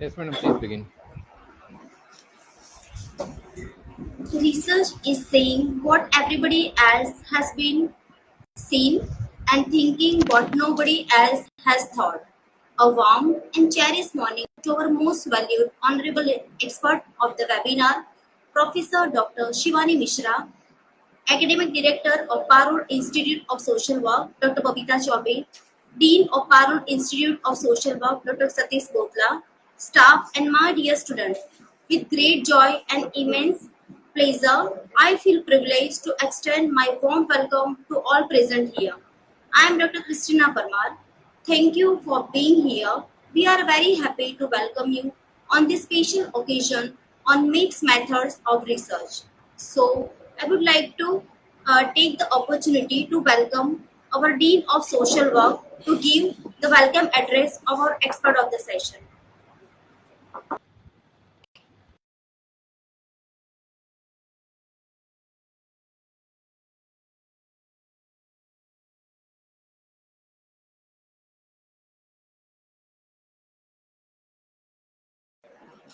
Yes, madam, please begin. Research is saying what everybody else has been seen and thinking what nobody else has thought. A warm and cherished morning to our most valued honorable expert of the webinar, Professor Dr. Shivani Mishra, Academic Director of Parul Institute of Social Work, Dr. Babita Chaube, Dean of Parul Institute of Social Work, Dr. Satish Gopla, staff and my dear students. With great joy and immense pleasure, I feel privileged to extend my warm welcome to all present here. I am Dr. Christina Parmar. Thank you for being here. We are very happy to welcome you on this special occasion on mixed methods of research. So, I would like to take the opportunity to welcome our Dean of Social Work to give the welcome address of our expert of the session.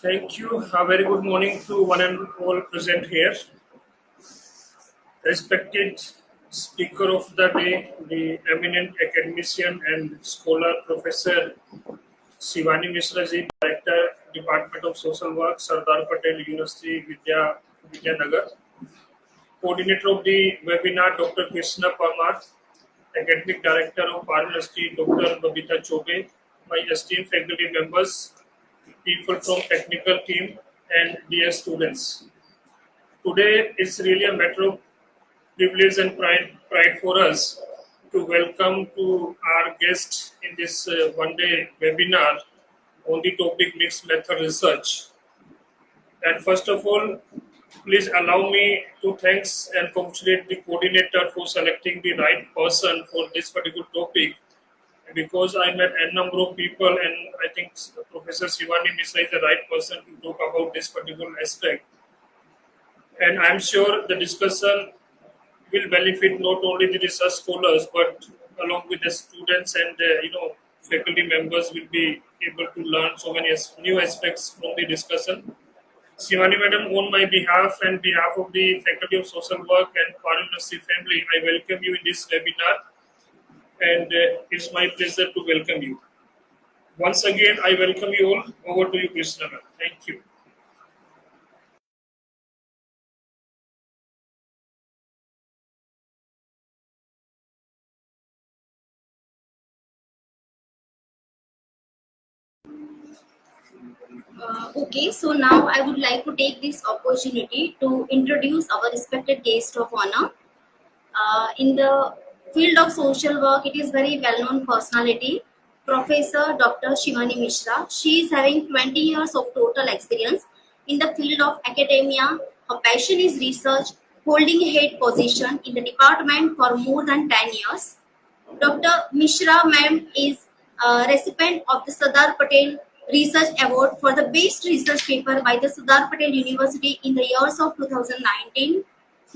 Thank you. A very good morning to one and all present here. Respected speaker of the day, the eminent academician and scholar Professor Shivani Mishra ji, Director, Department of Social Work, Sardar Patel University, Vidyanagar. Coordinator of the webinar, Dr. Krishna Parmar, Academic Director of Parul University, Dr. Babita Chobe, my esteemed faculty members, people from technical team, and dear students. Today is really a matter of privilege and pride for us to welcome to our guest in this one-day webinar on the topic mixed method research. And first of all, please allow me to thanks and congratulate the coordinator for selecting the right person for this particular topic because I met a number of people and I think Professor Shivani Mishra is the right person to talk about this particular aspect. And I'm sure the discussion will benefit not only the research scholars but along with the students and faculty members will be able to learn so many new aspects from the discussion. Shivani Madam, on my behalf and behalf of the Faculty of Social Work and Parul University family, I welcome you in this webinar and it's my pleasure to welcome you. Once again, I welcome you all. Over to you, Krishna. Thank you. Okay, so now I would like to take this opportunity to introduce our respected guest of honor. In the field of social work, it is very well-known personality, Professor Dr. Shivani Mishra. She is having 20 years of total experience in the field of academia. Her passion is research, holding a head position in the department for more than 10 years. Dr. Mishra ma'am is a recipient of the Sardar Patel Research Award for the best research paper by the Sardar Patel University in the years of 2019.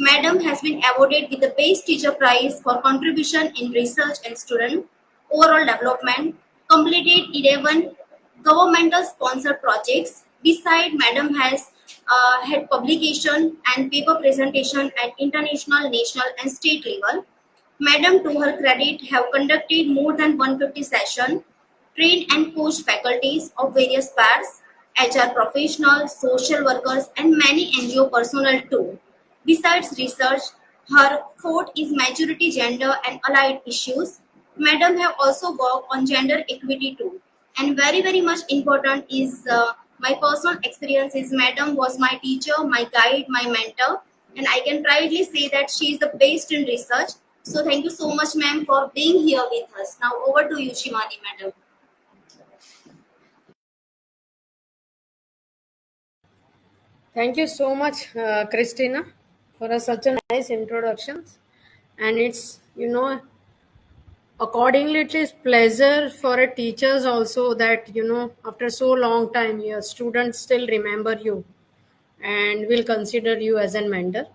Madam has been awarded with the Best Teacher Prize for contribution in research and student overall development, completed 11 governmental sponsored projects. Beside, Madam has had publication and paper presentation at international, national and state level. Madam, to her credit, have conducted more than 150 sessions, trained and coached faculties of various paths, HR professionals, social workers, and many NGO personnel too. Besides research, her forte is majority gender and allied issues. Madam have also worked on gender equity too. And very much important is my personal experience is Madam was my teacher, my guide, my mentor, and I can proudly say that she is the best in research. So thank you so much, ma'am, for being here with us. Now over to you, Shivani, madam. Thank you so much, Christina, for such a nice introduction. And it's, accordingly, it is pleasure for a teachers also that, after so long time, your students still remember you and will consider you as a mentor.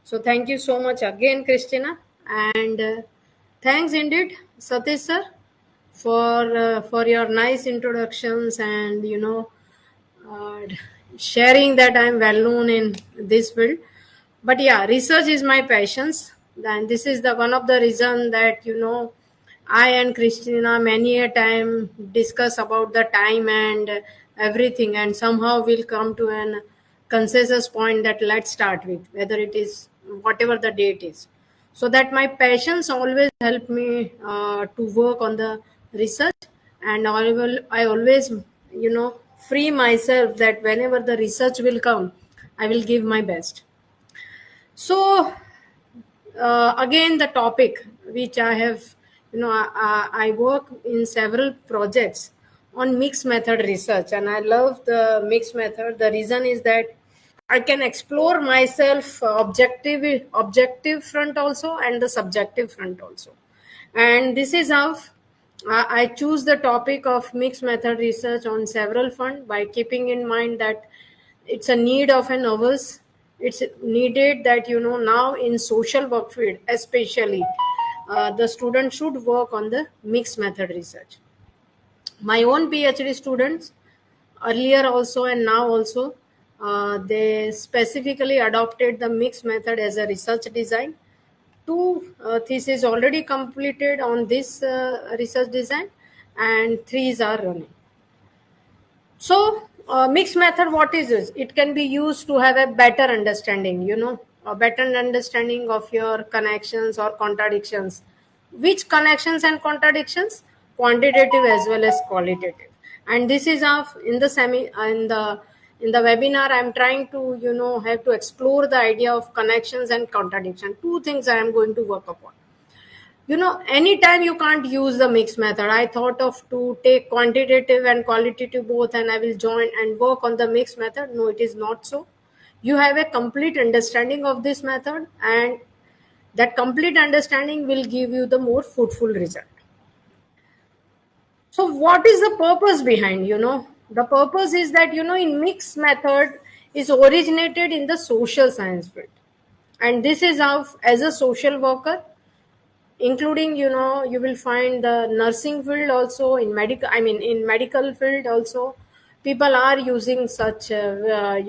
So thank you so much again, Christina. And thanks indeed, Satish sir, for your nice introductions and, uh, sharing that I'm well known in this field. But yeah, research is my passions, and this is the one of the reason that I and Christina many a time discuss about the time and everything, and somehow we'll come to an consensus point that let's start with, whether it is whatever the date is. So that my passions always help me to work on the research, and I always free myself that whenever the research will come, I will give my best. So again, the topic which I have, I work in several projects on mixed method research, and I love the mixed method. The reason is that I can explore myself objective front also and the subjective front also, and this is how I choose the topic of mixed method research on several front by keeping in mind that it's a need of an hours. It's needed that now in social work field especially, the student should work on the mixed method research. My own PhD students earlier also and now also, they specifically adopted the mixed method as a research design. Two theses already completed on this research design, and threes are running. So, mixed method, what is this? It can be used to have a better understanding, a better understanding of your connections or contradictions. Which connections and contradictions? Quantitative as well as qualitative. And this is of in the webinar, I'm trying to have to explore the idea of connections and contradiction. Two things I am going to work upon. Anytime you can't use the mixed method, I thought of to take quantitative and qualitative both, and I will join and work on the mixed method. No, it is not so. You have a complete understanding of this method, and that complete understanding will give you the more fruitful result. So what is the purpose behind? The purpose is that in mixed method is originated in the social science field, and this is how, as a social worker, including you will find the nursing field also, in medical, I mean in medical field also, people are using such a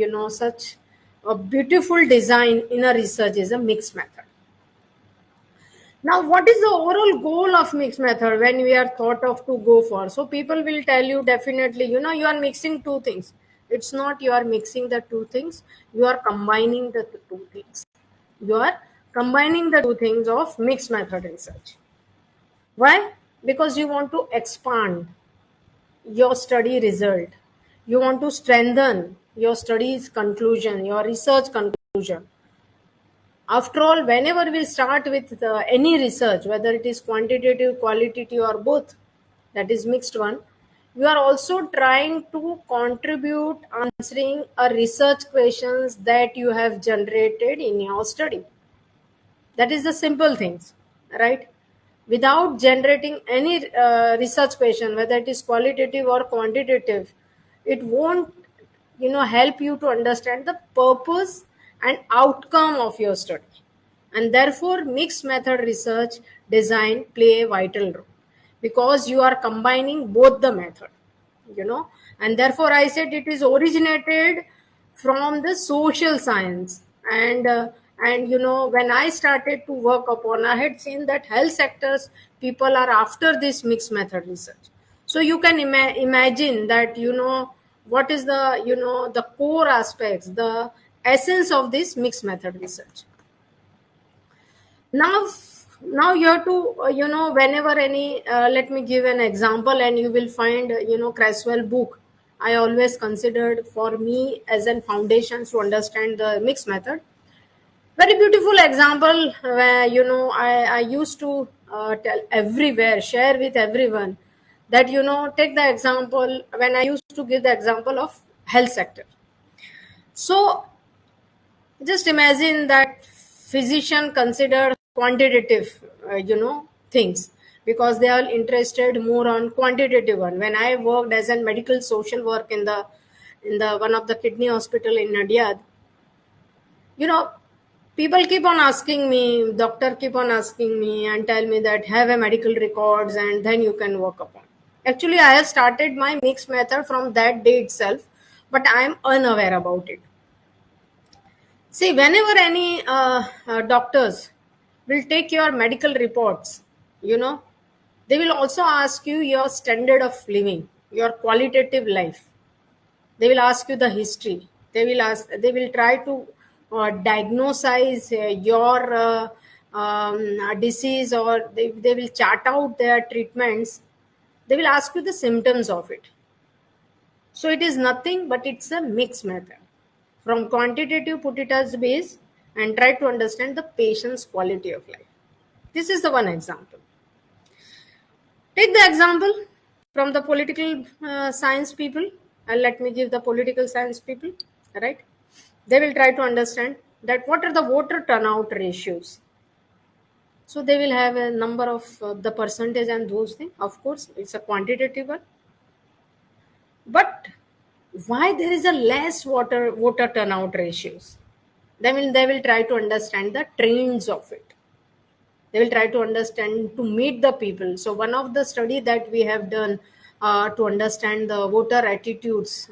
beautiful design in a research is a mixed method. Now, what is the overall goal of mixed method when we are thought of to go for? So people will tell you definitely, you are mixing two things. It's not you are mixing the two things, you are combining the two things. You are combining the two things of mixed method research. Why? Because you want to expand your study result. You want to strengthen your study's conclusion, your research conclusion. After all, whenever we start with any research, whether it is quantitative, qualitative, or both, that is mixed one, you are also trying to contribute answering a research questions that you have generated in your study. That is the simple things, right? Without generating any research question, whether it is qualitative or quantitative, it won't help you to understand the purpose and outcome of your study. And therefore mixed method research design play a vital role, because you are combining both the method, and therefore I said it is originated from the social science. And when I started to work upon, I had seen that health sectors people are after this mixed method research. So you can imagine that what is the core aspects, the essence of this mixed method research. Now you have to whenever any let me give an example, and you will find Creswell book I always considered for me as a foundation to understand the mixed method. Very beautiful example where I used to tell everywhere, share with everyone, that take the example when I used to give the example of health sector. So just imagine that physician consider quantitative things, because they are interested more on quantitative one. When I worked as a medical social work in the one of the kidney hospital in Nadia, you know people keep on asking me, doctor keep on asking me and tell me that have a medical records and then you can work upon. Actually, I have started my mixed method from that day itself, but I am unaware about it. See, whenever any doctors will take your medical reports, you know, they will also ask you your standard of living, your qualitative life. They will ask you the history. They will try to diagnose your disease, or they will chart out their treatments. They will ask you the symptoms of it. So it is nothing but it's a mixed method. From quantitative, put it as base and try to understand the patient's quality of life. This is the one example. Take the example from the political science people. Let me give the political science people, right? They will try to understand that what are the voter turnout ratios. So they will have a number of the percentage and those things. Of course, it's a quantitative one. But why there is a less voter turnout ratios? They will try to understand the trends of it. They will try to understand to meet the people. So one of the study that we have done to understand the voter attitudes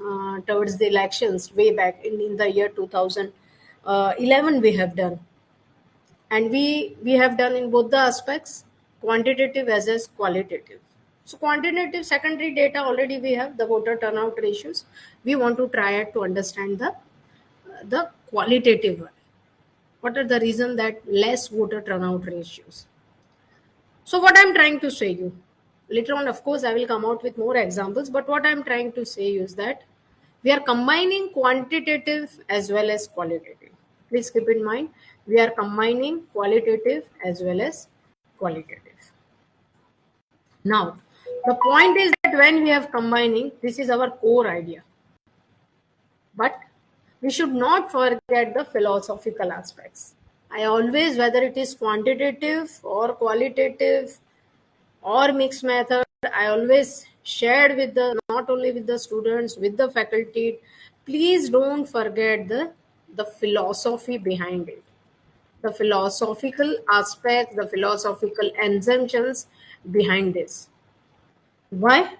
towards the elections way back in the year 2011 we have done, and we have done in both the aspects, quantitative as well as qualitative. So quantitative secondary data already we have the voter turnout ratios. We want to try it to understand the qualitative one. What are the reason that less voter turnout ratios? So what I'm trying to say you, later on, of course, I will come out with more examples, but what I'm trying to say is that we are combining quantitative as well as qualitative. Please keep in mind, we are combining qualitative as well as qualitative. Now, the point is that when we have combining, this is our core idea. But we should not forget the philosophical aspects. I always, whether it is quantitative or qualitative or mixed method, I always shared with the not only with the students, with the faculty, please don't forget the philosophy behind it, the philosophical aspects, the philosophical assumptions behind this. Why?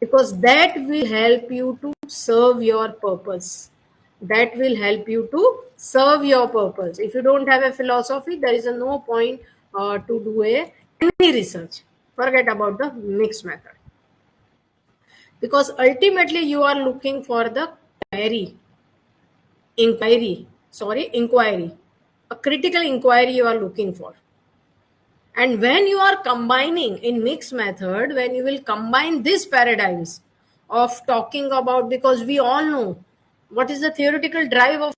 Because that will help you to serve your purpose. That will help you to serve your purpose. If you don't have a philosophy, there is no point to do any research. Forget about the mixed method, because ultimately you are looking for the query inquiry, a critical inquiry you are looking for. And when you are combining in mixed method, when you will combine these paradigms of talking about, because we all know what is the theoretical drive of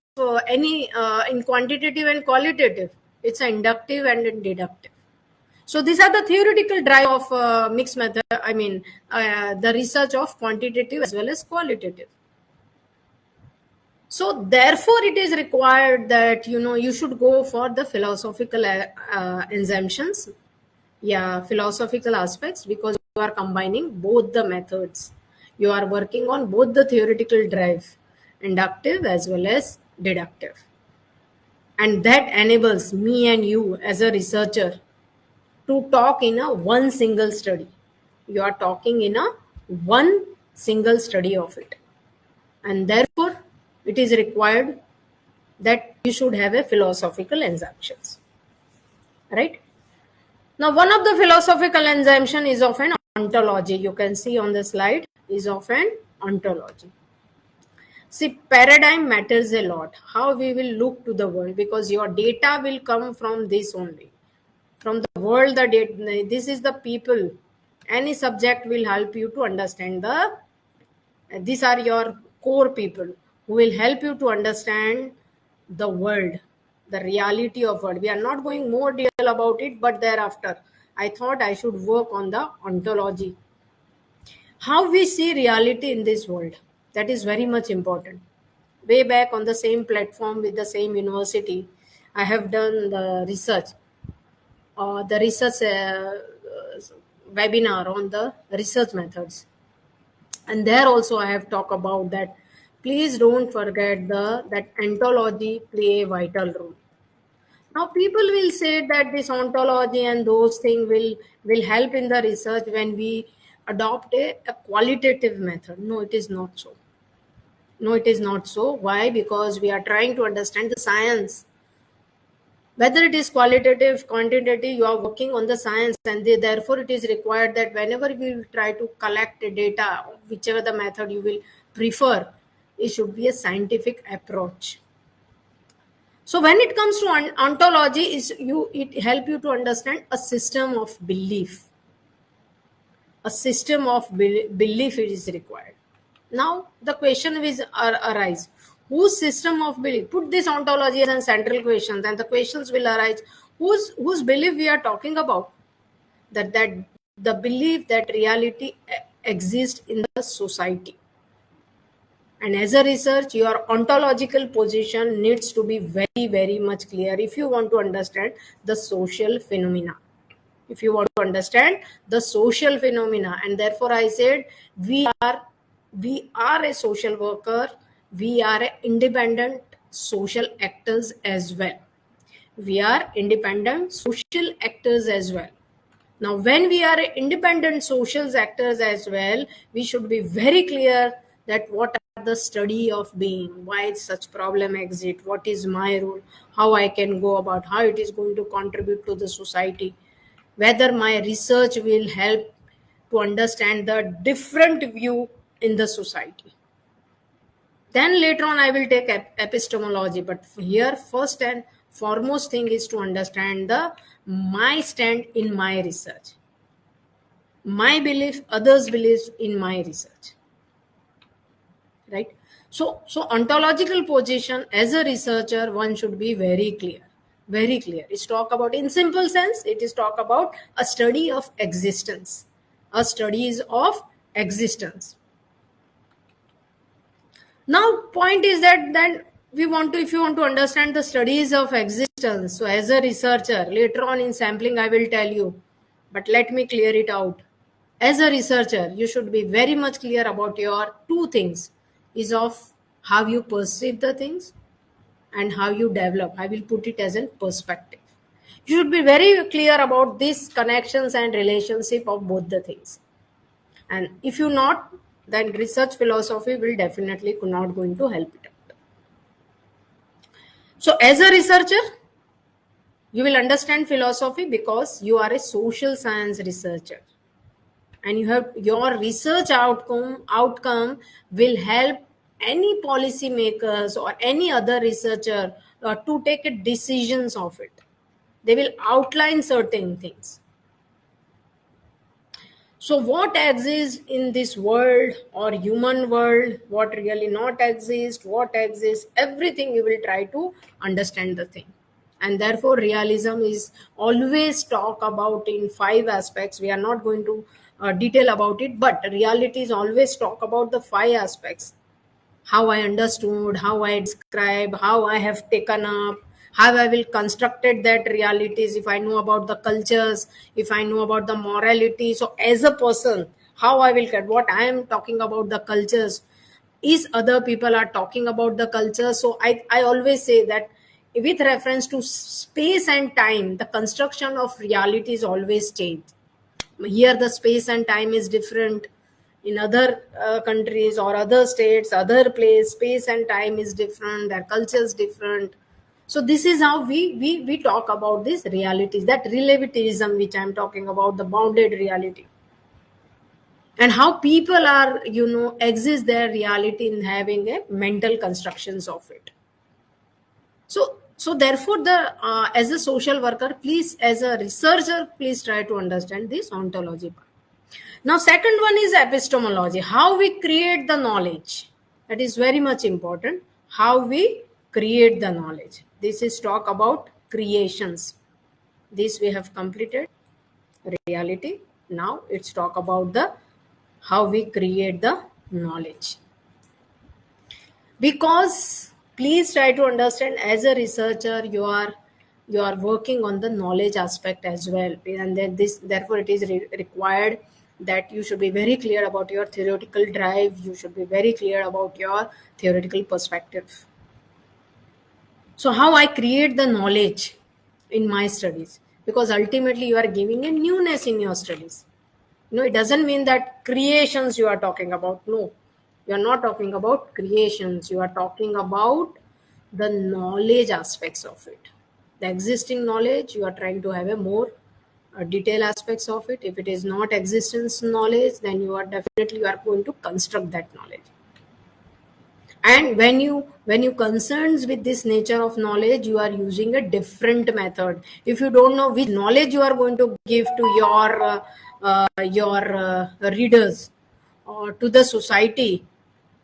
any in quantitative and qualitative, it's an inductive and a deductive. So these are the theoretical drive of mixed method, the research of quantitative as well as qualitative. So therefore it is required that you should go for the philosophical assumptions, philosophical aspects, because you are combining both the methods. You are working on both the theoretical drive, inductive as well as deductive, and that enables me and you as a researcher to talk in a one single study. You are talking in a one single study of it, and therefore it is required that you should have a philosophical assumptions, right? Now, one of the philosophical assumption is of an ontology. You can see on the slide is of an ontology. See, paradigm matters a lot. How we will look to the world, because your data will come from this only. From the world, the data, this is the people. Any subject will help you to understand these are your core people who will help you to understand the world, the reality of world. We are not going more detail about it, but thereafter I thought I should work on the ontology, how we see reality in this world. That is very much important. Way back on the same platform with the same university, I have done the research webinar on the research methods, and there also I have talked about that. Please don't forget that ontology play a vital role. Now people will say that this ontology and those things will help in the research when we adopt a qualitative method. No, it is not so. No, it is not so. Why? Because we are trying to understand the science. Whether it is qualitative, quantitative, you are working on the science, and therefore it is required that whenever we will try to collect data, whichever the method you will prefer, it should be a scientific approach. So when it comes to ontology, it help you to understand a system of belief. A system of belief is required. Now the question is arise: whose system of belief? Put this ontology as a central question, then the questions will arise: whose belief we are talking about? That the belief that reality exists in the society. And as a research, your ontological position needs to be very, very much clear if you want to understand the social phenomena. If you want to understand the social phenomena, and therefore I said we are a social worker, we are independent social actors as well. We are independent social actors as well. Now, when we are independent social actors as well, we should be very clear that what are the study of being, why such problem exist, what is my role, how I can go about, how it is going to contribute to the society, whether my research will help to understand the different view in the society. Then later on I will take epistemology, but here first and foremost thing is to understand the my stand in my research, my belief, others beliefs in my research, right? So ontological position as a researcher, one should be very clear, very clear. It's talk about, in simple sense, it is talk about a study of existence, a studies of existence. Now point is that then we want to, if you want to understand the studies of existence, so as a researcher, later on in sampling I will tell you, but let me clear it out. As a researcher, you should be very much clear about your two things, is of how you perceive the things and how you develop. I will put it as a perspective. You should be very clear about these connections and relationship of both the things. And if you not, then research philosophy will definitely not going to help it out. So as a researcher, you will understand philosophy because you are a social science researcher, and you have your research outcome will help any policy makers or any other researcher to take decisions of it. They will outline certain things. So what exists in this world or human world, what really not exist, what exists, everything you will try to understand the thing. And therefore realism is always talk about in 5 aspects. We are not going to detail about it, but reality is always talk about the 5 aspects: how I understood, how I describe, how I have taken up, how I will constructed that realities, if I know about the cultures, if I know about the morality. So as a person, how I will get what I am talking about the cultures, is other people are talking about the culture. So I always say that with reference to space and time, the construction of reality is always changed. Here the space and time is different, in other countries or other states, other place, space and time is different, their culture is different. So this is how we talk about these realities, that relativism which I'm talking about, the bounded reality, and how people are exist their reality in having a mental constructions of it. So therefore the as a social worker, please, as a researcher, please try to understand this ontology part. Now, second one is epistemology, how we create the knowledge. That is very much important. How we create the knowledge. This is talk about creations. This we have completed reality. Now it's talk about the how we create the knowledge. Because please try to understand, as a researcher, you are working on the knowledge aspect as well, and then this therefore it is required that you should be very clear about your theoretical drive, you should be very clear about your theoretical perspective. So how I create the knowledge in my studies, because ultimately you are giving a newness in your studies. It doesn't mean that creations you are talking about. No, You are not talking about creations. You are talking about the knowledge aspects of it. The existing knowledge, you are trying to have a more detail aspects of it. If it is not existence knowledge, then you are definitely you are going to construct that knowledge. And when you concerns with this nature of knowledge, you are using a different method. If you don't know which knowledge you are going to give to your readers or to the society,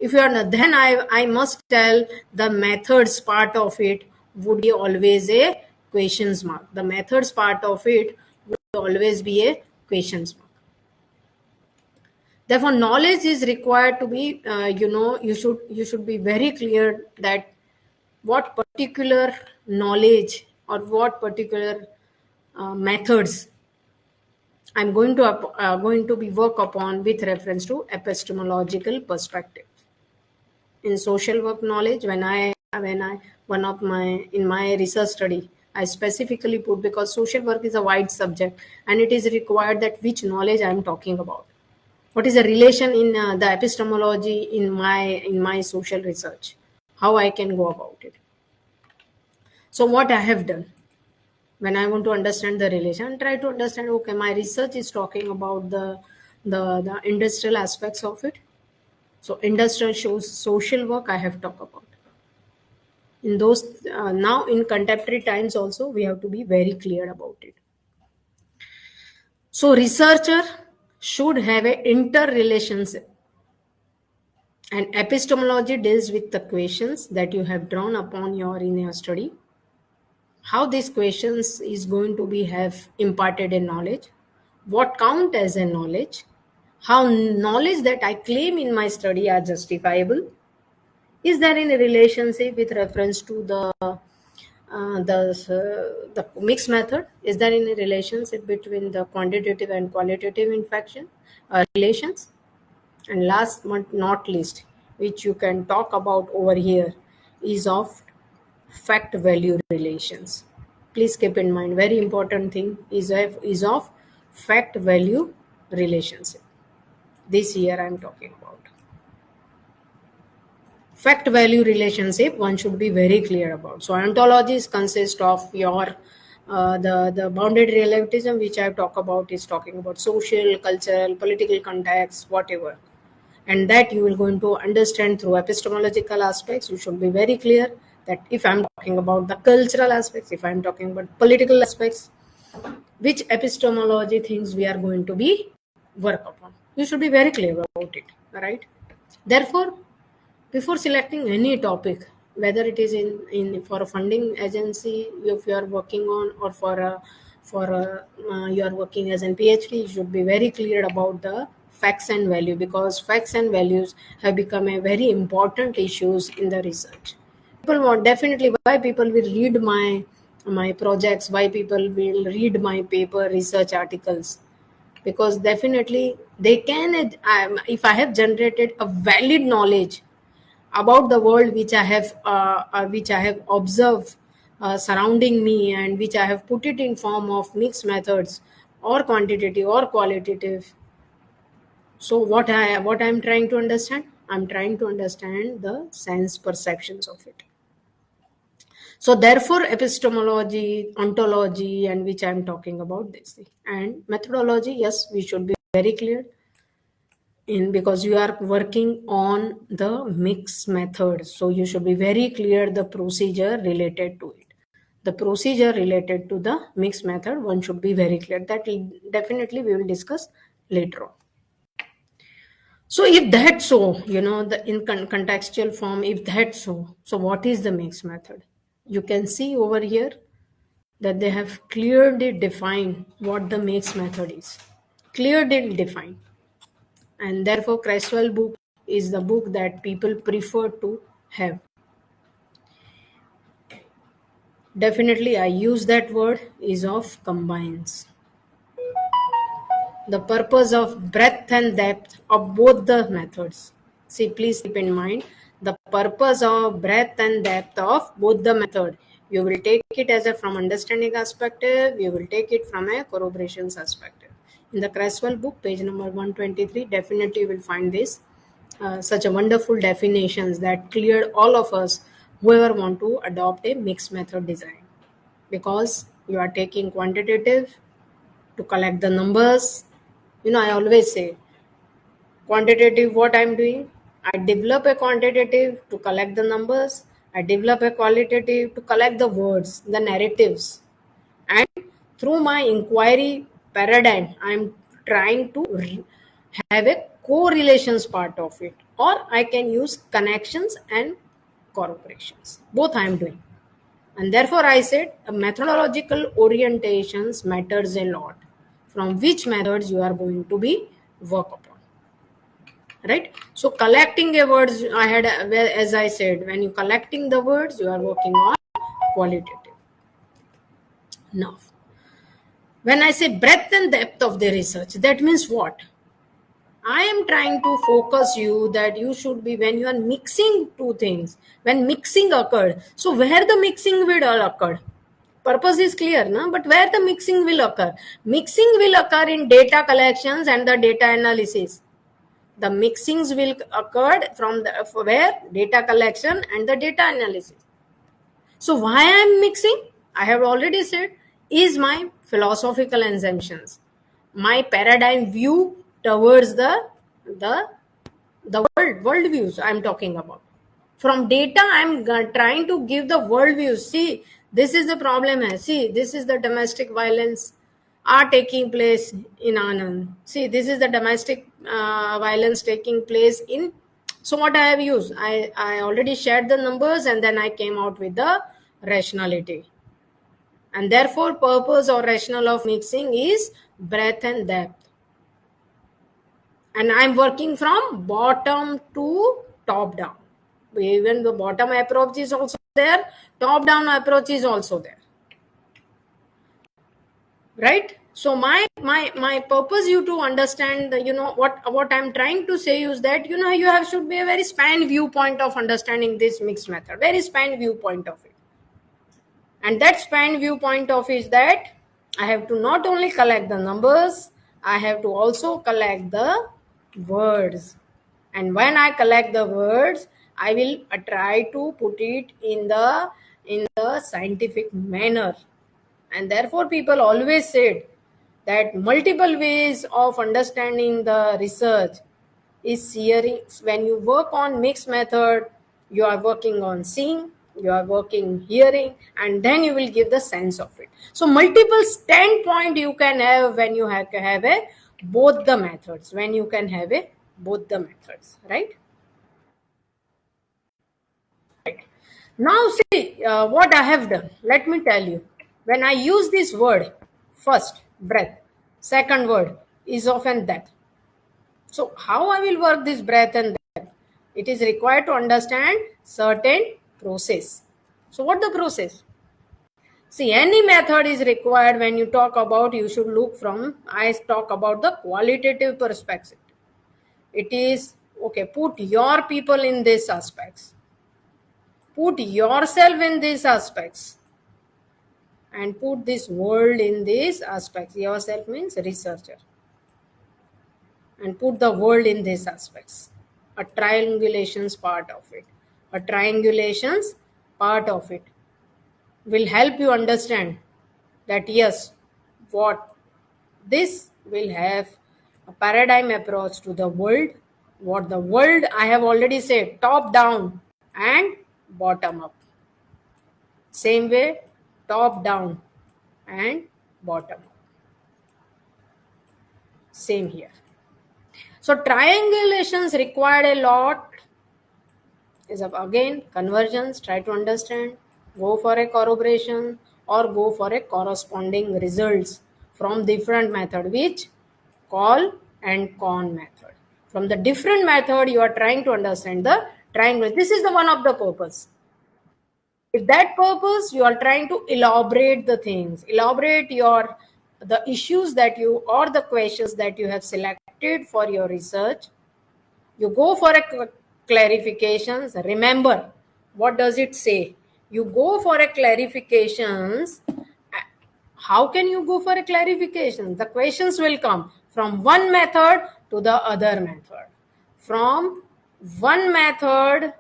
if you are not, then I must tell the methods part of it would be always a questions mark. The methods part of it would always be a questions mark. Therefore knowledge is required to be you should be very clear that what particular knowledge or what particular methods I'm going to be work upon with reference to epistemological perspective. In social work knowledge, when I one of my in my research study, I specifically put, because social work is a wide subject and it is required that which knowledge I am talking about, what is the relation in the epistemology in my social research, how I can go about it. So what I have done, when I want to understand the relation, try to understand, okay, my research is talking about the industrial aspects of it. So industrial shows social work I have talked about. In those now in contemporary times also we have to be very clear about it. So researcher should have a interrelationship, and epistemology deals with the questions that you have drawn upon in your study, how these questions is going to be have imparted a knowledge, what count as a knowledge, how knowledge that I claim in my study are justifiable, is there in a relationship with reference to the mixed method, is there any relationship between the quantitative and qualitative infection relations, and last but not least, which you can talk about over here, is of fact value relations. Please keep in mind, very important thing is of fact value relationship. This year I am talking about fact value relationship. One should be very clear about. So ontologies consist of your the bounded relativism, which I talk about, is talking about social, cultural, political context, whatever, and that you will going to understand through epistemological aspects. You should be very clear that if I'm talking about the cultural aspects, if I'm talking about political aspects, which epistemology things we are going to be work upon, you should be very clear about it, right? Therefore, before selecting any topic, whether it is in for a funding agency if you are working on, or you are working as a PhD, you should be very clear about the facts and value, because facts and values have become a very important issues in the research. People want, definitely, why people will read my projects, why people will read my paper research articles, because definitely they can, if I have generated a valid knowledge about the world which I have observed surrounding me, and which I have put it in form of mixed methods or quantitative or qualitative. So what I'm trying to understand, I'm trying to understand the sense perceptions of it. So therefore epistemology, ontology, and which I'm talking about this thing, and methodology, yes, we should be very clear in, because you are working on the mix method, so you should be very clear the procedure related to it. The procedure related to the mix method, one should be very clear. That will definitely we will discuss later on. So if that's so, the in contextual form, if that's so what is the mix method? You can see over here that they have clearly defined what the mix method is, clearly defined. And therefore Creswell book is the book that people prefer to have. Definitely I use that word, is of combines the purpose of breadth and depth of both the methods. See, please keep in mind the purpose of breadth and depth of both the method. You will take it as a from understanding perspective, you will take it from a corroboration perspective. In the Creswell book, page number 123, definitely you will find this such a wonderful definitions that cleared all of us whoever want to adopt a mixed method design, because you are taking quantitative to collect the numbers. I always say quantitative, what I'm doing, I develop a quantitative to collect the numbers, I develop a qualitative to collect the words, the narratives, and through my inquiry paradigm I'm trying to have a correlations part of it, or I can use connections and corporations, both I am doing. And therefore I said a methodological orientations matters a lot, from which methods you are going to be work upon, right? So collecting a words, I had, as I said, when you collecting the words you are working on qualitative. Now when I say breadth and depth of the research, that means what? I am trying to focus you that you should be, when you are mixing two things, when mixing occurred, so where the mixing will all occur? Purpose is clear, no? But where the mixing will occur? Mixing will occur in data collections and the data analysis. The mixings will occur from the where data collection and the data analysis. So why I am mixing? I have already said is my philosophical assumptions, my paradigm view towards the the world views I'm talking about. From data I'm trying to give the world views. See, this is the problem hai. See, this is the domestic violence are taking place in Anand. See, this is the domestic violence taking place in. So what I have used, I already shared the numbers and then I came out with the rationality. And therefore purpose or rationale of mixing is breadth and depth. And I'm working from bottom to top down. Even the bottom approach is also there, top down approach is also there, right? So my purpose you to understand the, what I'm trying to say is that you have should be a very span viewpoint of understanding this mixed method, very span viewpoint of it. And that span viewpoint of is that I have to not only collect the numbers, I have to also collect the words. And when I collect the words, I will try to put it in the scientific manner. And therefore people always said that multiple ways of understanding the research is hearing. When you work on mixed method, you are working on seeing, you are working hearing, and then you will give the sense of it. So multiple standpoint you can have when you have a both the methods, when you can have a both the methods, right? Now see what I have done. Let me tell you. When I use this word, first breath, second word is often depth. So how I will work this breath and depth? It is required to understand certain process. So what the process? See, any method is required when you talk about, you should look from, I talk about the qualitative perspective. It is, okay, put your people in these aspects. Put yourself in these aspects. And put this world in these aspects. Yourself means researcher. And put the world in these aspects. A triangulations part of it. A triangulations part of it will help you understand that yes, what this will have a paradigm approach to the world. What the world, I have already said, top down and bottom up. Same way, top down and bottom up. Same here. So triangulations required a lot is again convergence, try to understand, go for a corroboration or go for a corresponding results from different method, which call and con method. From the different method you are trying to understand the triangle. This is the one of the purpose. If that purpose you are trying to elaborate the things, elaborate the issues that you or the questions that you have selected for your research, you go for a clarifications. Remember, what does it say? You go for a clarifications. How can you go for a clarification? The questions will come from one method to the other method, from one method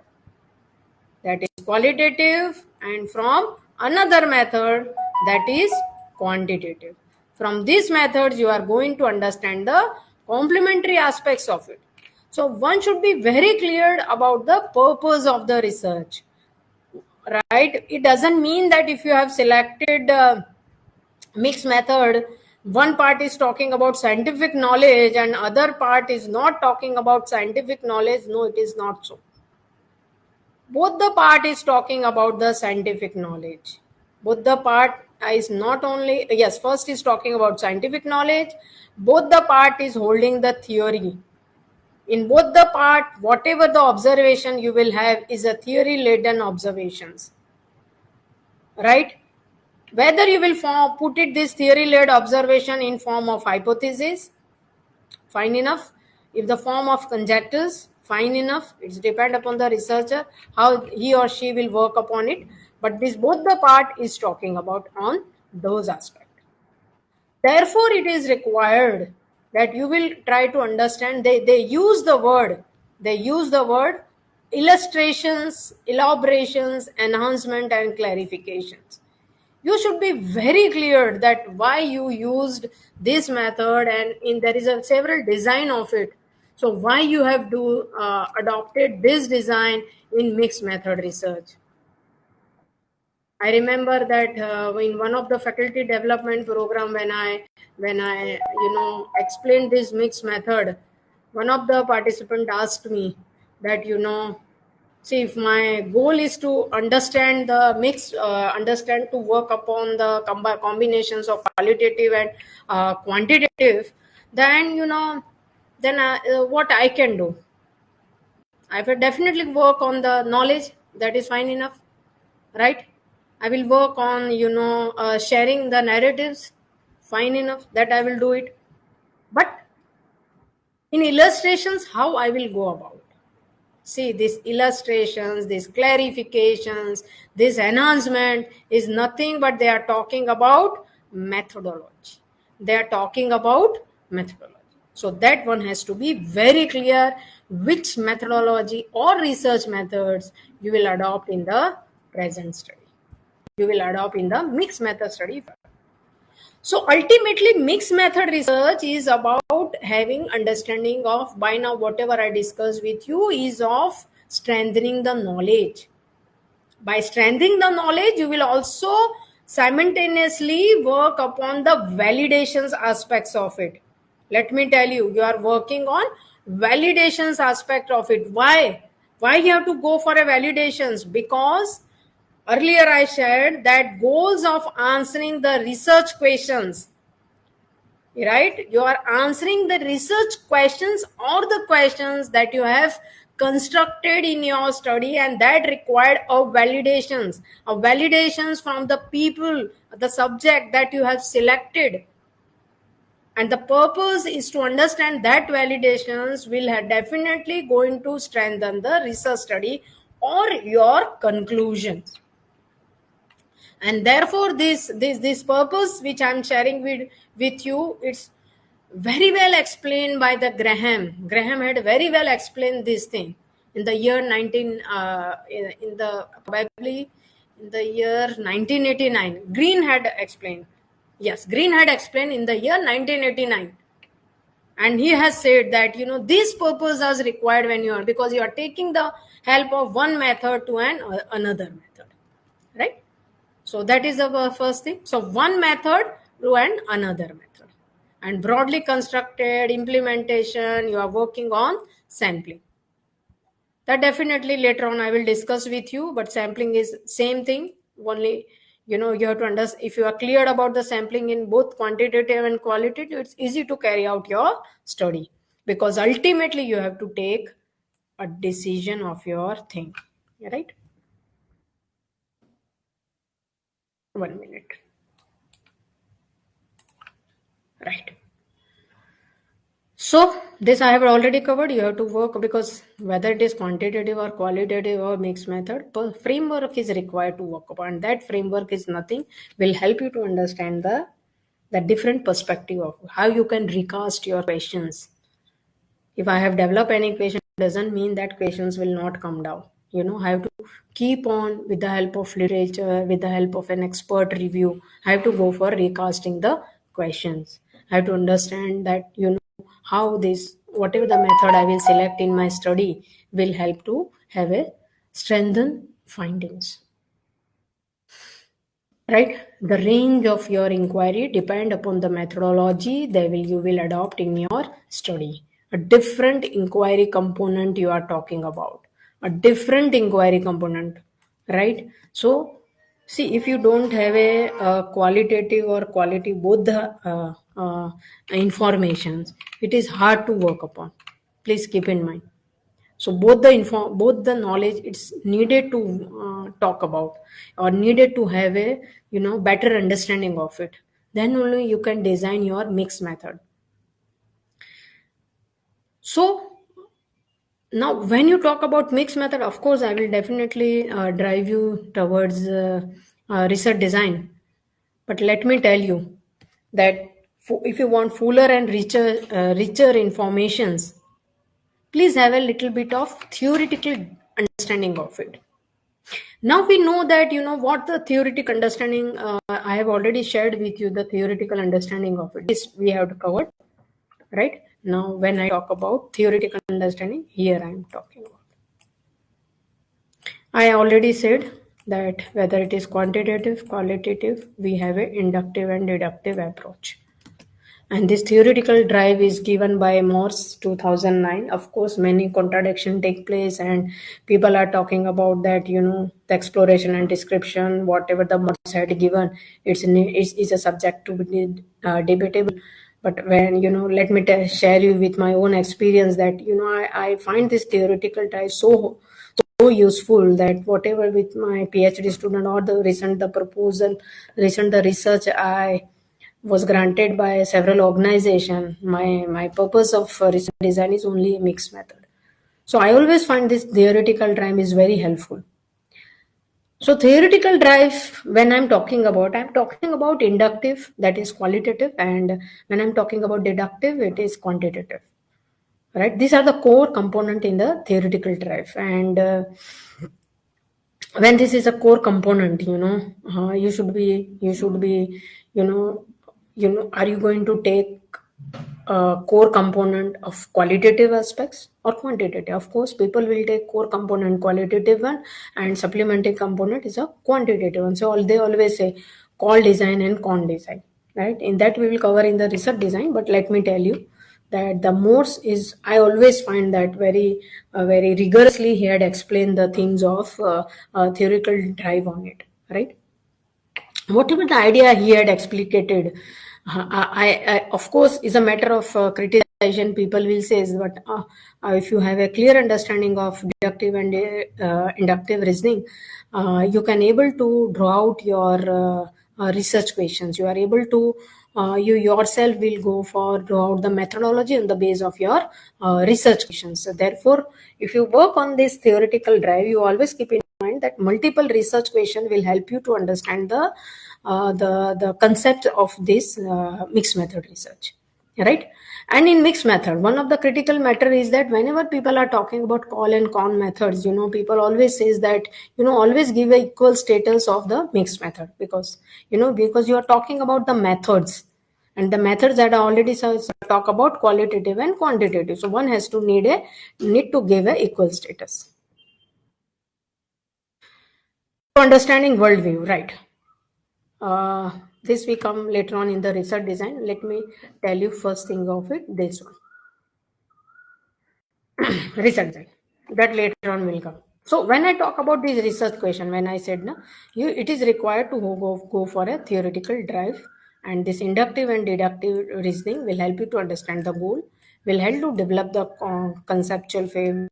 that is qualitative and from another method that is quantitative. From these methods, you are going to understand the complementary aspects of it. So, one should be very clear about the purpose of the research, right? It doesn't mean that if you have selected mixed method, one part is talking about scientific knowledge and other part is not talking about scientific knowledge. No, it is not so. Both the part is talking about the scientific knowledge. Both the part is not only, yes, first is talking about scientific knowledge. Both the part is holding the theory. In both the part, whatever the observation you will have is a theory laden observations, right? Whether you will put it this theory led observation in form of hypothesis, fine enough. If the form of conjectures, fine enough. It's depend upon the researcher how he or she will work upon it. But this both the part is talking about on those aspects. Therefore, it is required that you will try to understand. They use the word. They use the word illustrations, elaborations, enhancement, and clarifications. You should be very clear that why you used this method, and in there is a several design of it. So why you have to adopted this design in mixed method research. I remember that in one of the faculty development program, when I explained this mixed method, one of the participant asked me that see, if my goal is to understand the mix, understand to work upon the combinations of qualitative and quantitative, then what I can do, I will definitely work on the knowledge. That is fine enough, right? I will work on sharing the narratives, fine enough, that I will do it. But in illustrations, how I will go about? See, these illustrations, these clarifications, this enhancement is nothing but they are talking about methodology. They are talking about methodology. So that one has to be very clear which methodology or research methods you will adopt in the present study. You will adopt in the mixed method study. So ultimately, mixed method research is about having understanding of, by now whatever I discussed with you is of strengthening the knowledge. By strengthening the knowledge, you will also simultaneously work upon the validations aspects of it. Let me tell you, you are working on validations aspect of it. Why you have to go for a validations? Because earlier I shared that goals of answering the research questions, right? You are answering the research questions or the questions that you have constructed in your study, and that required of validations from the people, the subject that you have selected. And the purpose is to understand that validations will have definitely going to strengthen the research study or your conclusions. And therefore this purpose which I'm sharing with you, it's very well explained by the Graham had very well explained this thing in the year 19 in the probably in the year 1989. Green had explained, yes, Green had explained in the year 1989. And he has said that this purpose is required when you are, because you are taking the help of one method to another method, right? So that is the first thing. So one method to another method. And broadly constructed implementation, you are working on sampling. That definitely later on I will discuss with you, but sampling is same thing. Only, you have to understand, if you are clear about the sampling in both quantitative and qualitative, it's easy to carry out your study, because ultimately you have to take a decision of your thing, right? 1 minute. Right. So this I have already covered. You have to work, because whether it is quantitative or qualitative or mixed method, framework is required to work upon. That framework is nothing, will help you to understand the different perspective of how you can recast your questions. If I have developed any question doesn't mean that questions will not come down. I have to keep on with the help of literature, with the help of an expert review. I have to go for recasting the questions. I have to understand that, how this, whatever the method I will select in my study, will help to have a strengthen findings. Right, the range of your inquiry depend upon the methodology you will adopt in your study. A different inquiry component you are talking about, a different inquiry component, right? So see, if you don't have a qualitative or quality both the informations, it is hard to work upon. Please keep in mind. So both the knowledge it's needed to talk about, or needed to have a better understanding of it. Then only you can design your mixed method. So now when you talk about mixed method, of course I will definitely drive you towards research design. But let me tell you that if you want fuller and richer informations, please have a little bit of theoretical understanding of it. Now we know that, what the theoretical understanding, I have already shared with you the theoretical understanding of it. This we have to cover, right? Now when I talk about theoretical understanding, here I am talking about, I already said that whether it is quantitative, qualitative, we have a inductive and deductive approach. And this theoretical drive is given by Morse 2009. Of course, many contradictions take place, and people are talking about that, the exploration and description, whatever the Morse had given, it's a subject to be debatable. But when, let me share you with my own experience that, I find this theoretical drive so useful that whatever with my PhD student or the research I was granted by several organizations. My purpose of research design is only a mixed method. So I always find this theoretical drive is very helpful. So theoretical drive, when I'm talking about inductive, that is qualitative, and when I'm talking about deductive, it is quantitative. Right? These are the core component in the theoretical drive, and when this is a core component, you should be are you going to take a core component of qualitative aspects or quantitative? Of course people will take core component qualitative one, and supplementary component is a quantitative one. So they always say call design and con design, right? In that we will cover in the research design. But let me tell you that the Morse is, I always find that very rigorously he had explained the things of theoretical drive on it, right? Whatever the idea he had explicated, of course is a matter of criticization. People will say, but if you have a clear understanding of deductive and inductive reasoning, you can able to draw out your research questions. You are able to you yourself will go for draw out the methodology on the base of your research questions. So therefore, if you work on this theoretical drive, you always keep in mind that multiple research question will help you to understand the concept of this mixed method research, right? And in mixed method, one of the critical matter is that whenever people are talking about call and con methods, people always says that, always give a equal status of the mixed method, because because you are talking about the methods, and the methods that I already talk about qualitative and quantitative. So one has to need to give a equal status. Understanding worldview, right? This we come later on in the research design. Let me tell you first thing of it, this one. Research design. That later on will come. So when I talk about this research question, when I said no, it is required to go for a theoretical drive, and this inductive and deductive reasoning will help you to understand the goal, will help to develop the conceptual frame,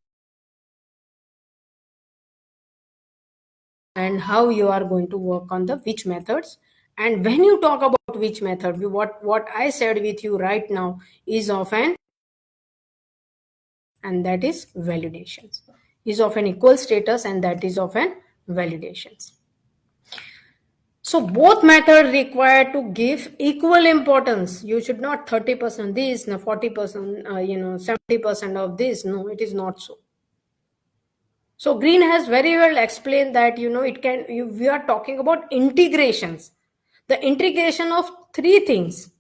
and how you are going to work on the which methods. And when you talk about which method, what I said with you right now is of an, and that is validations, is of an equal status, and that is of an validations. So both methods require to give equal importance. You should not 30% this, no 40%, 70% of this. No, it is not so. So Green has very well explained that we are talking about integrations, the integration of three things.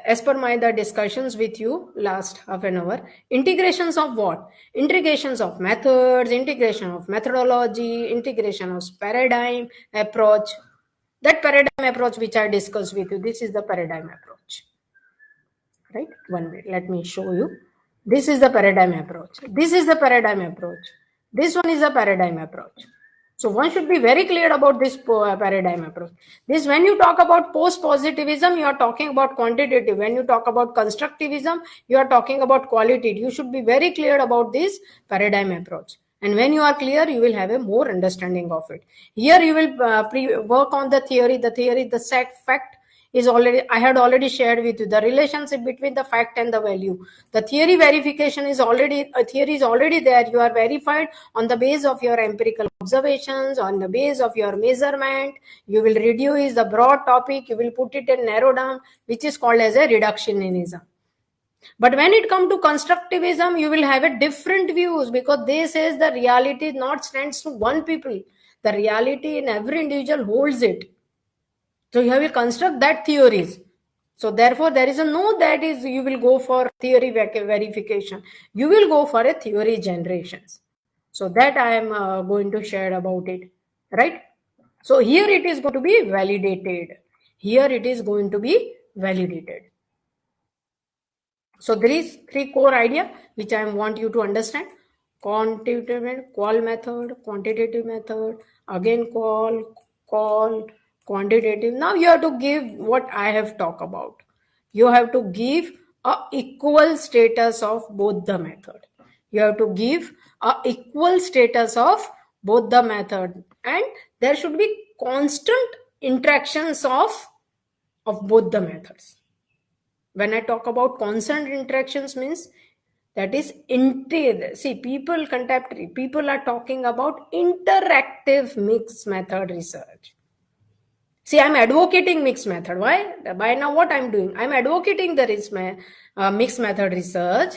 As per my the discussions with you last half an hour, integrations of what? Integrations of methods, integration of methodology, integration of paradigm approach. That paradigm approach which I discussed with you, this is the paradigm approach, right? One minute, let me show you. This is the paradigm approach. This is the paradigm approach. This one is a paradigm approach. So one should be very clear about this paradigm approach. This, when you talk about post-positivism, you are talking about quantitative. When you talk about constructivism, you are talking about qualitative. You should be very clear about this paradigm approach. And when you are clear, you will have a more understanding of it. Here you will work on the theory, the fact is already, I had already shared with you the relationship between the fact and the value. The theory verification is already, a theory is already there. You are verified on the base of your empirical observations, on the base of your measurement. You will reduce the broad topic, you will put it in narrow down, which is called as a reductionism. But when it comes to constructivism, you will have a different views, because they says the reality not stands to one people. The reality in every individual holds it. So you will construct that theories. So therefore, there is a no that is you will go for theory verification. You will go for a theory generations. So that I am going to share about it, right? So here it is going to be validated. Here it is going to be validated. So there is three core idea which I want you to understand. Quantitative call method, quantitative method, again call, quantitative. Now you have to give what I have talked about. You have to give a equal status of both the method. You have to give a equal status of both the method, and there should be constant interactions of both the methods. When I talk about constant interactions, means that is see, people are talking about interactive mixed method research. See, I'm advocating mixed method. Why? By now, what I'm doing? I'm advocating the mixed method research.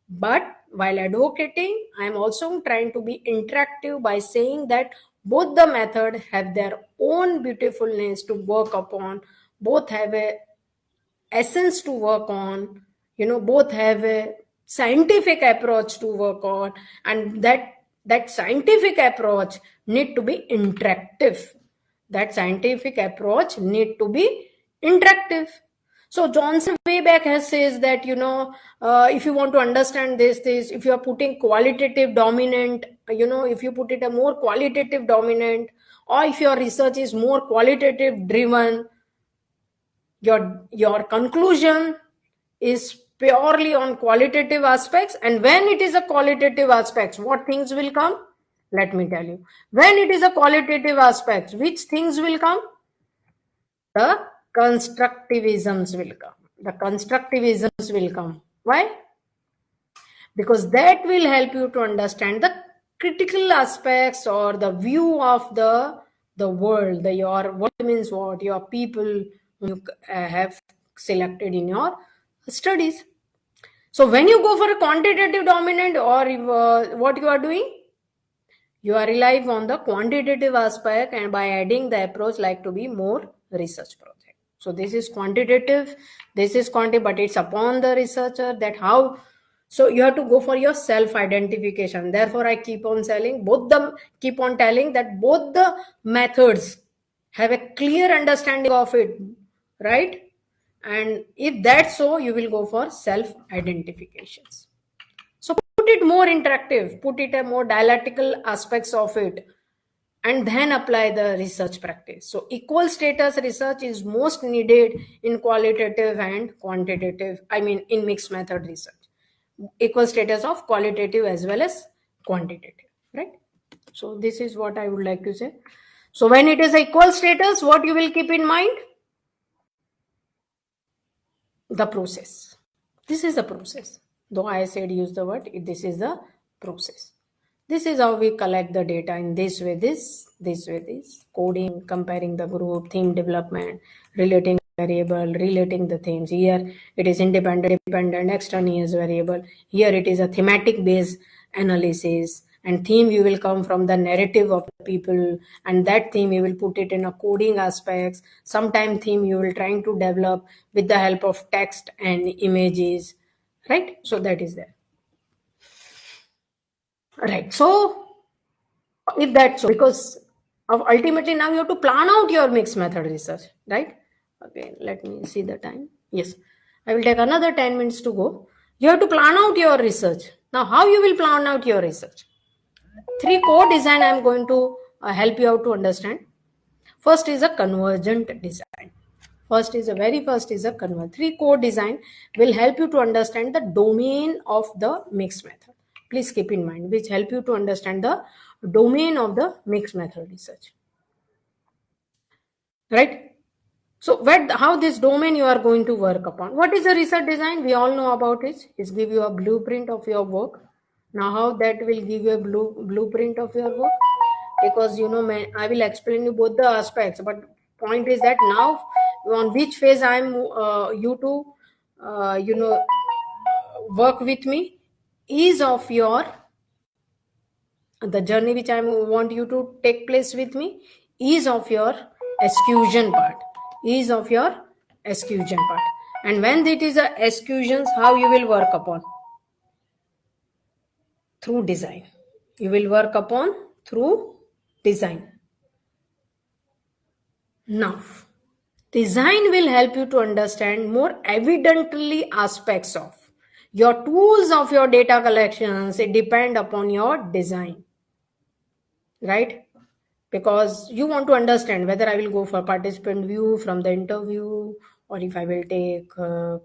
But while advocating, I'm also trying to be interactive by saying that both the method have their own beautifulness to work upon. Both have a essence to work on. Both have a scientific approach to work on, and that scientific approach need to be interactive. That scientific approach need to be interactive. So Johnson way back has says that if you want to understand this if you are putting qualitative dominant, if you put it a more qualitative dominant, or if your research is more qualitative driven, your conclusion is purely on qualitative aspects. And when it is a qualitative aspects, what things will come? Let me tell you. When it is a qualitative aspects, which things will come? The constructivisms will come. The constructivisms will come. Why? Because that will help you to understand the critical aspects or the view of the world. Your what means what your people you have selected in your studies. So when you go for a quantitative dominant, or what you are doing, you are relying on the quantitative aspect, and by adding the approach like to be more research project. So this is quantitative, this is quantitative, but it's upon the researcher that how. So you have to go for your self identification. Therefore I keep on telling that both the methods have a clear understanding of it, right? And if that's so, you will go for self identifications. So put it more interactive, put it a more dialectical aspects of it, and then apply the research practice. So equal status research is most needed in qualitative and quantitative, in mixed method research. Equal status of qualitative as well as quantitative, right? So this is what I would like to say. So when it is equal status, what you will keep in mind? The process. This is the process. Though I said use the word, this is the process. This is how we collect the data in this way, this way, this coding, comparing the group, theme development, relating variable, relating the themes. Here it is independent, dependent, extraneous variable. Here it is a thematic based analysis, and theme you will come from the narrative of the people, and that theme you will put it in a coding aspects. Sometime theme you will trying to develop with the help of text and images, right? So that is there. Right. So if that's so, because of ultimately now you have to plan out your mixed method research, right? Okay, let me see the time. Yes, I will take another 10 minutes to go. You have to plan out your research. Now, how you will plan out your research? 3 core design I am going to help you out to understand. First is a convergent design. First is a convergent. 3 core design will help you to understand the domain of the mixed method. Please keep in mind, which help you to understand the domain of the mixed method research. Right? So how this domain you are going to work upon. What is a research design? We all know about it. It's give you a blueprint of your work. Now how that will give you a blueprint of your work? Because I will explain you both the aspects, but point is that now on which phase I'm you to work with me is of your the journey which I want you to take place with me is of your exclusion part, is of your exclusion part. And when it is a exclusions, how you will work upon? Through design. You will work upon through design. Now, design will help you to understand more evidently aspects of your tools of your data collections. It depend upon your design, right? Because you want to understand whether I will go for participant view from the interview, or if I will take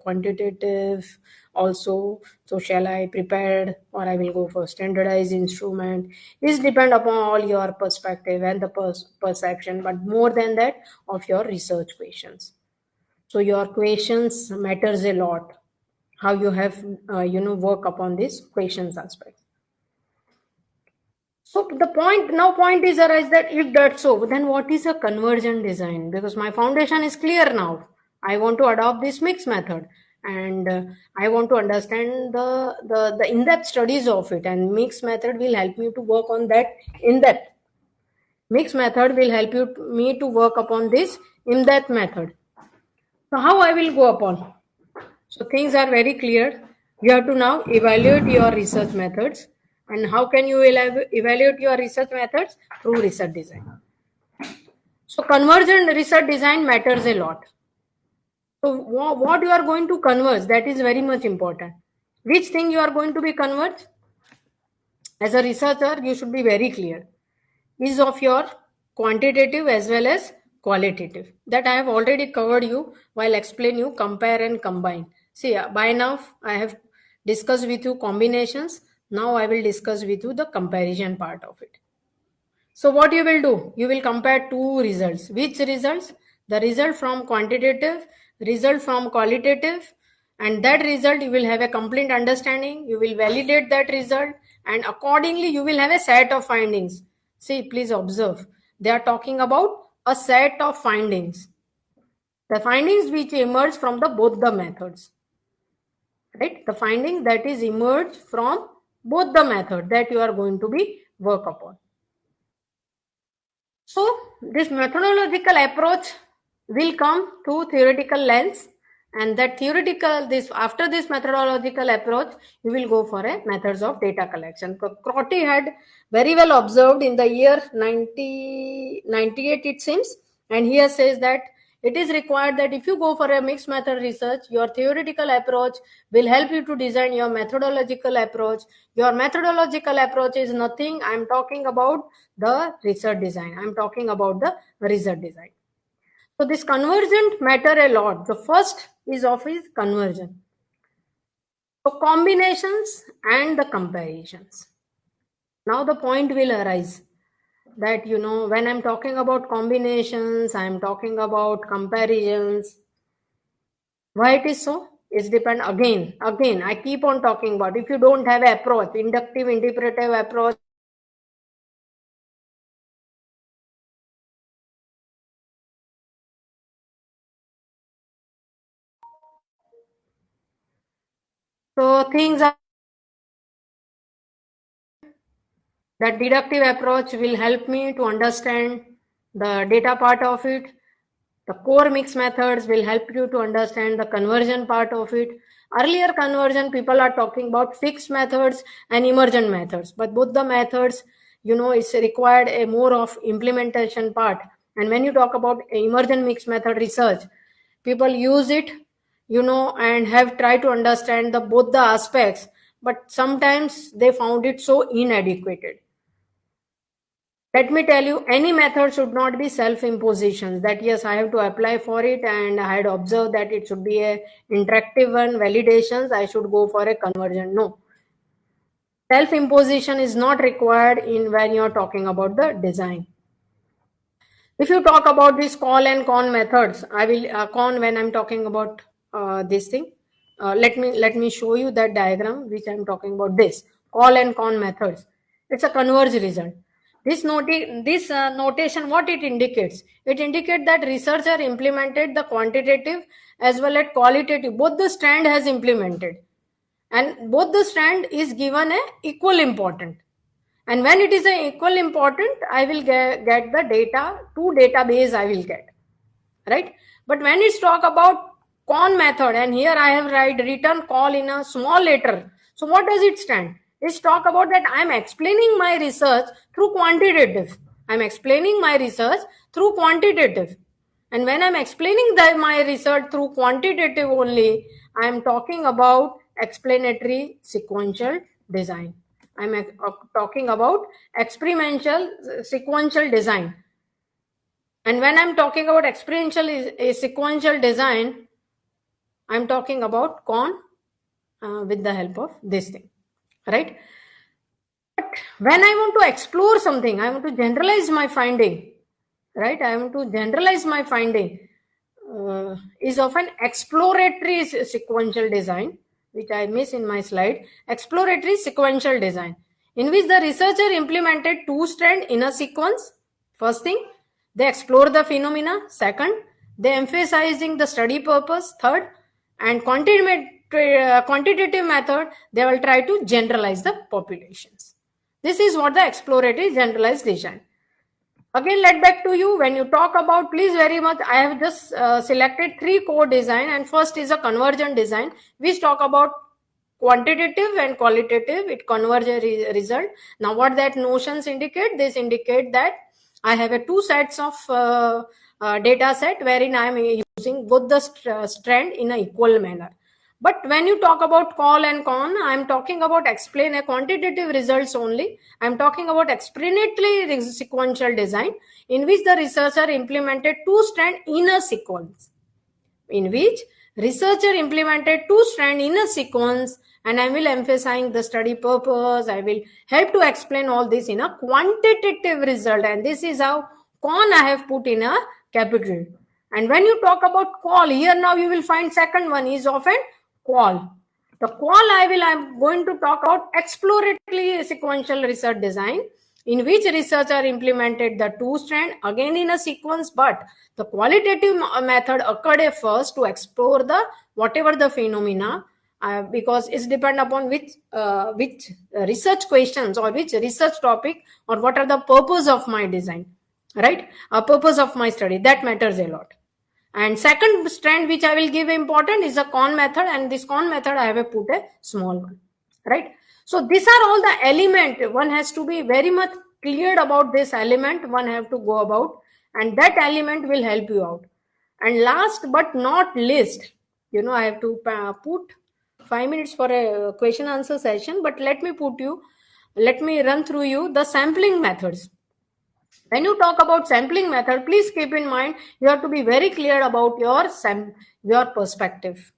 quantitative also. So shall I prepared, or I will go for standardized instrument? This depend upon all your perspective and the perception, but more than that of your research questions. So your questions matters a lot. How you have work upon this questions aspect. So the point is arise that if that's so, then what is a convergent design? Because my foundation is clear now. I want to adopt this mix method, and I want to understand the in-depth studies of it. And mix method will help me to work on that in-depth. Mix method will help me to work upon this in-depth method. So how I will go upon? So things are very clear. You have to now evaluate your research methods. And how can you evaluate your research methods? Through research design. So convergent research design matters a lot. So what you are going to converge, that is very much important. Which thing you are going to be converged? As a researcher, you should be very clear. Is of your quantitative as well as qualitative. That I have already covered you while explain you compare and combine. See, by now I have discussed with you combinations. Now I will discuss with you the comparison part of it. So what you will do? You will compare two results. Which results? The result from quantitative, result from qualitative, and that result you will have a complete understanding. You will validate that result, and accordingly you will have a set of findings. See, please observe. They are talking about a set of findings. The findings which emerge from the both the methods. Right? The findings that is emerged from both the method that you are going to be work upon. So this methodological approach will come to theoretical lens, and that theoretical after this methodological approach you will go for a methods of data collection. Crotty had very well observed in the year 1998 it seems, and here says that it is required that if you go for a mixed method research, your theoretical approach will help you to design your methodological approach. Your methodological approach is nothing. I am talking about the research design. I am talking about the research design. So this convergent matter a lot. The first is of his conversion. So combinations and the comparisons. Now the point will arise that when I'm talking about combinations, I'm talking about comparisons. Why it is so? It's depend again. I keep on talking about if you don't have approach, inductive interpretive approach, So things are that deductive approach will help me to understand the data part of it. The core mix methods will help you to understand the conversion part of it. Earlier conversion, people are talking about fixed methods and emergent methods, but both the methods, it's required a more of implementation part. And when you talk about emergent mix method research, people use it, and have tried to understand the both the aspects, but sometimes they found it so inadequate. Let me tell you, any method should not be self-impositions, that yes, I have to apply for it and I had observed that it should be a interactive one, validations, I should go for a conversion. No. Self-imposition is not required in when you're talking about the design. If you talk about these call and con methods, I will con when I'm talking about this thing. Let me show you that diagram which I'm talking about. This call and con methods. It's a converge result. This notation, what it indicates? It indicates that researcher implemented the quantitative as well as qualitative. Both the strand has implemented, and both the strand is given a equal important. And when it is a equal important, I will get the data to database I will get, right? But when it's talk about con method, and here I have written call in a small letter, so what does it stand? It's talk about that I am explaining my research through quantitative. I'm explaining my research through quantitative. And when I'm explaining my research through quantitative only, I'm talking about explanatory sequential design. I'm talking about experiential sequential design. And when I'm talking about experiential sequential design, I'm talking about con with the help of this thing, right? But when I want to explore something, I want to generalize my finding, right? I want to generalize my finding is of an exploratory sequential design, which I miss in my slide. Exploratory sequential design, in which the researcher implemented two strands in a sequence. First thing, they explore the phenomena. Second, they emphasizing the study purpose. Third, and quantitative method, they will try to generalize the populations. This is what the exploratory generalized design. Again, let back to you. When you talk about, please very much, I have just selected three core design, and first is a convergent design, which talk about quantitative and qualitative. It converge a result. Now what that notions indicate? This indicate that I have a two sets of data set wherein I am using both the strand in an equal manner. But when you talk about call and con, I'm talking about explain a quantitative results only. I'm talking about explanatory sequential design, in which the researcher implemented two strand in a sequence. In which researcher implemented two strand in a sequence, and I will emphasize the study purpose. I will help to explain all this in a quantitative result, and this is how con I have put in a capital. And when you talk about call, here now you will find second one is often call. The call I'm going to talk about exploratory sequential research design, in which researcher implemented the two strand again in a sequence, but the qualitative method occurred at first to explore the whatever the phenomena, because it's depend upon which research questions or which research topic or what are the purpose of my design, right? Purpose of my study, that matters a lot. And second strand which I will give important is a con method, and this con method I have put a small one, right? So these are all the element. One has to be very much cleared about this element. One have to go about, and that element will help you out. And last but not least, I have to put 5 minutes for a question answer session, but let me run through you the sampling methods. When you talk about sampling method, please keep in mind you have to be very clear about your perspective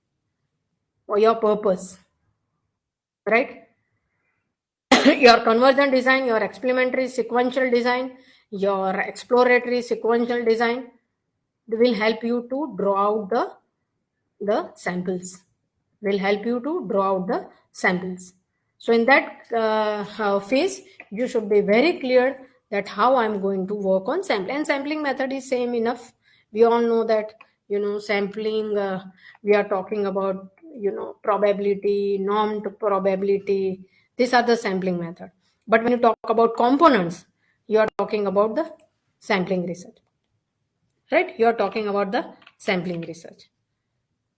or your purpose, right? Your convergent design, your experimentary sequential design, your exploratory sequential design will help you to draw out the samples. Will help you to draw out the samples. So in that phase, you should be very clear that how I'm going to work on sampling. And sampling method is same enough. We all know that, sampling, we are talking about probability, normed probability. These are the sampling method. But when you talk about components, you are talking about the sampling research, right? You are talking about the sampling research.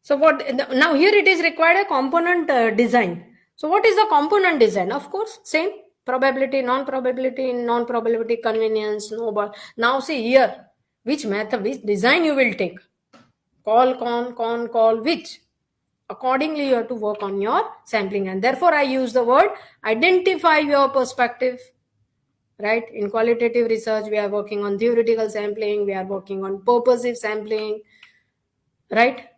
So now here it is required a component design. So what is the component design? Of course, same probability, non-probability, convenience, no. Now see here, which method, which design you will take. Call, which. Accordingly, you have to work on your sampling, and therefore I use the word identify your perspective. Right? In qualitative research, we are working on theoretical sampling, we are working on purposive sampling, right?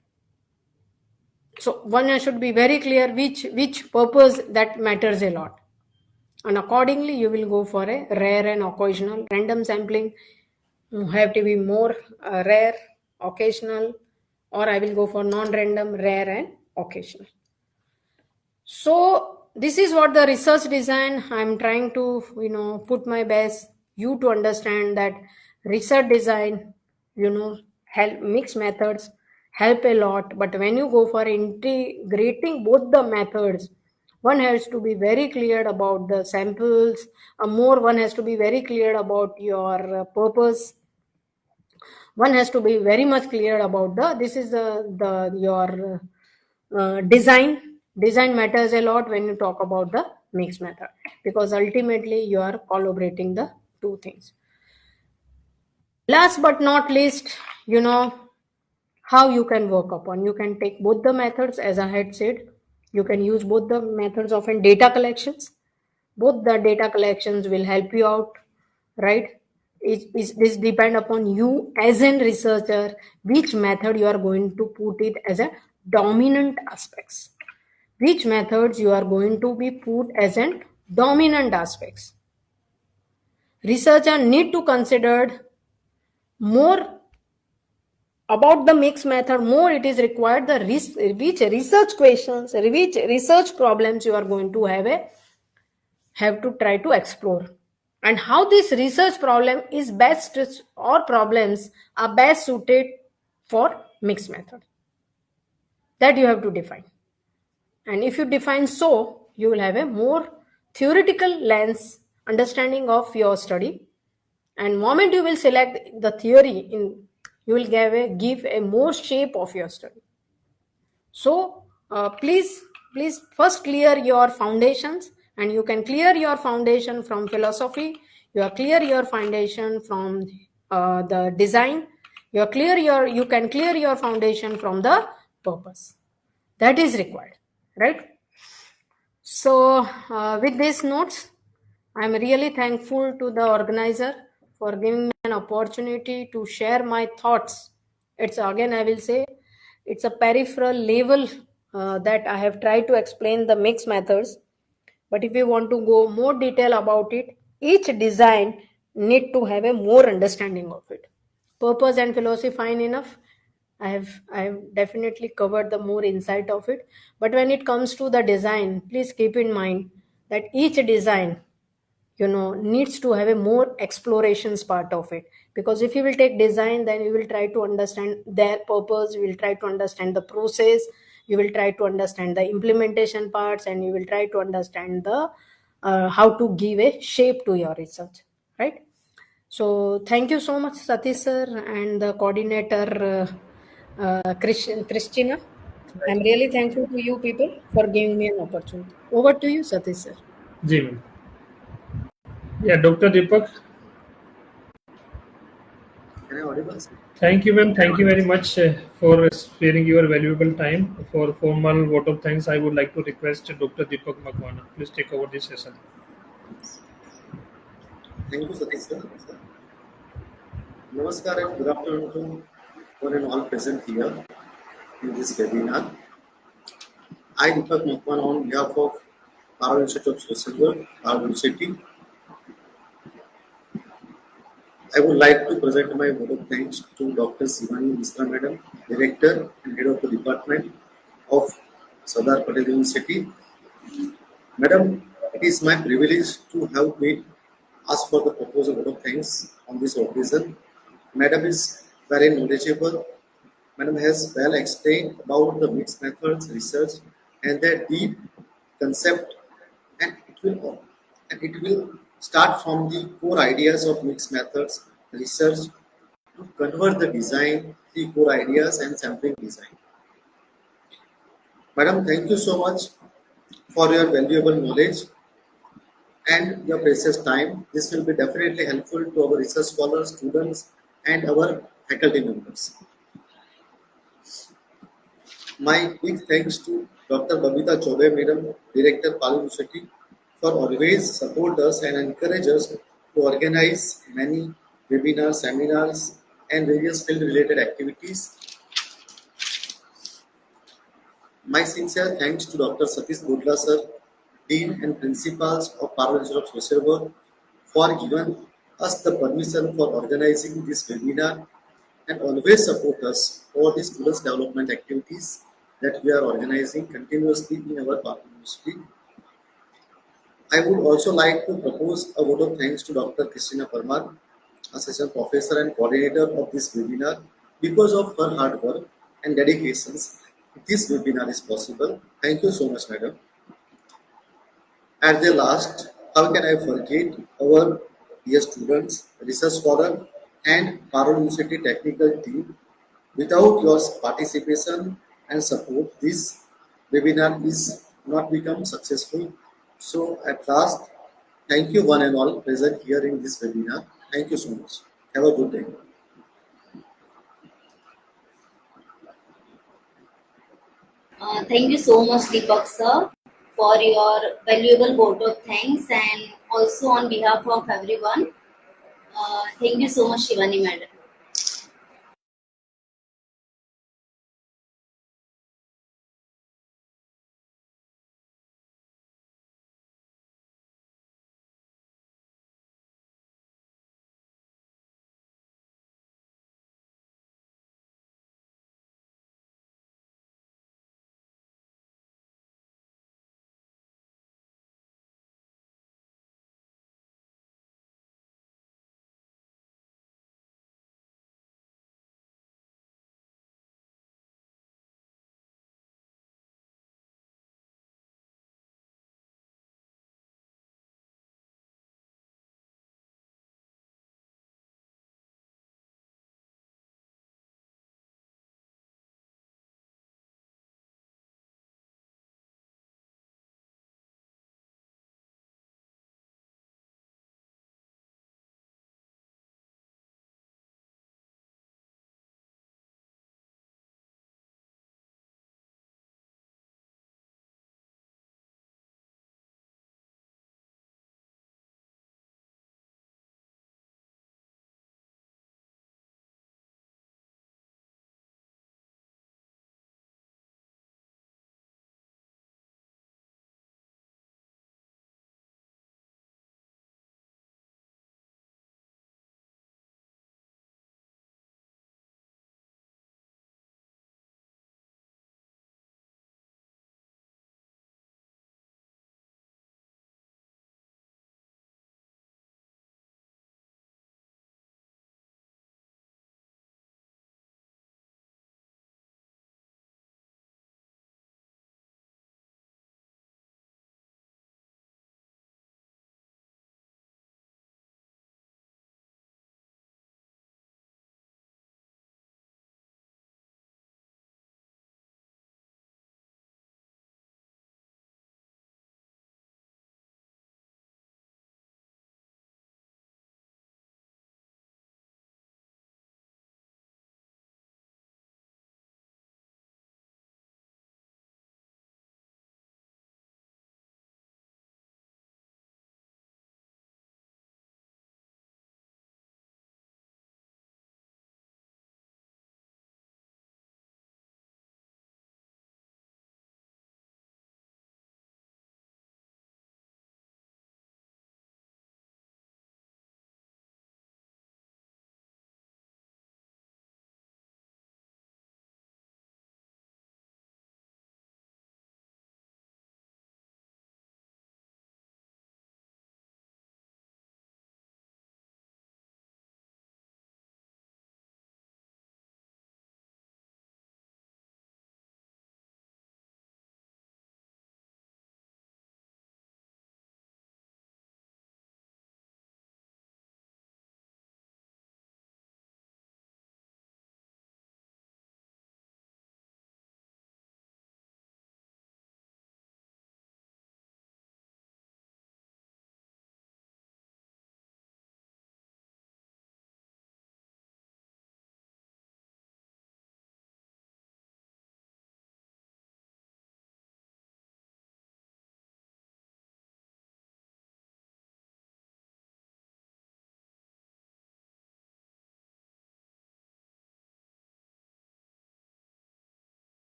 So one should be very clear which purpose that matters a lot, and accordingly you will go for a rare and occasional. Random sampling have to be more rare, occasional, or I will go for non-random, rare and occasional. So this is what the research design. I'm trying to put my best you to understand that research design help mixed methods help a lot. But when you go for integrating both the methods, one has to be very clear about the samples. More one has to be very clear about your purpose. One has to be very much clear about your design matters a lot when you talk about the mixed method, because ultimately you are collaborating the two things. Last but not least, how you can work upon. You can take both the methods, as I had said. You can use both the methods of data collections. Both the data collections will help you out, right? This depend upon you as a researcher, which method you are going to put it as a dominant aspects. Which methods you are going to be put as an dominant aspects. Researcher need to consider more about the mixed method. More it is required which research questions, which research problems you are going to have to try to explore, and how this research problem is best, or problems are best suited for mixed method. That you have to define. And if you define so, you will have a more theoretical lens understanding of your study. And moment you will select the theory, you will give a more shape of your study. So please first clear your foundations, and you can clear your foundation from philosophy. You are clear your foundation from the design. You can clear your foundation from the purpose. That is required, right? So with these notes, I'm really thankful to the organizer for giving me an opportunity to share my thoughts. It's again, I will say, it's a peripheral level that I have tried to explain the mixed methods. But if you want to go more detail about it, each design need to have a more understanding of it. Purpose and philosophy, fine enough. I have definitely covered the more insight of it. But when it comes to the design, please keep in mind that each design needs to have a more explorations part of it. Because if you will take design, then you will try to understand their purpose, you will try to understand the process, you will try to understand the implementation parts, and you will try to understand the how to give a shape to your research, right? So thank you so much, Satish sir, and the coordinator Christina. I'm really thankful to you people for giving me an opportunity. Over to you, Satish sir. जी ma'am. Yeah, Dr. Deepak. Can I audible? Thank you, ma'am. Thank you very much for sparing your valuable time. For formal vote of thanks, I would like to request Dr. Deepak Makwana. Please take over this session. Thank you, Satish sir. Namaskar and good afternoon to one and all present here in this webinar. I, Deepak Makwana, on behalf of Bharat Institute of Social Work, Bharat University, I would like to present my vote of thanks to Dr. Shivani Misra Madam, Director and Head of the Department of Sardar Patel University. Madam, it is my privilege to have made ask for the proposal vote of thanks on this occasion. Madam is very knowledgeable Madam has well explained about the mixed methods research and their deep concept, and it will start from the core ideas of mixed methods research to convert the design, the core ideas and sampling design. Madam, thank you so much for your valuable knowledge and your precious time. This will be definitely helpful to our research scholars, students, and our faculty members. My big thanks to Dr. Babita Chobe, Madam, Director, Palu University, for always support us and encourage us to organize many webinars, seminars, and various field-related activities. My sincere thanks to Dr. Satish Bodla sir, Dean and Principals of Paru Institute of Social Work, for giving us the permission for organizing this webinar and always support us for the students' development activities that we are organizing continuously in our Paru University. I would also like to propose a vote of thanks to Dr. Christina Parmar, Assistant Professor and Coordinator of this webinar. Because of her hard work and dedications, this webinar is possible. Thank you so much, Madam. At the last, how can I forget our dear students, research scholar, and Paru University technical team? Without your participation and support, this webinar is not become successful. So at last, thank you one and all present here in this webinar. Thank you so much. Have a good day. Thank you so much, Deepak sir, for your valuable vote of thanks, and also on behalf of everyone. Thank you so much, Shivani madam.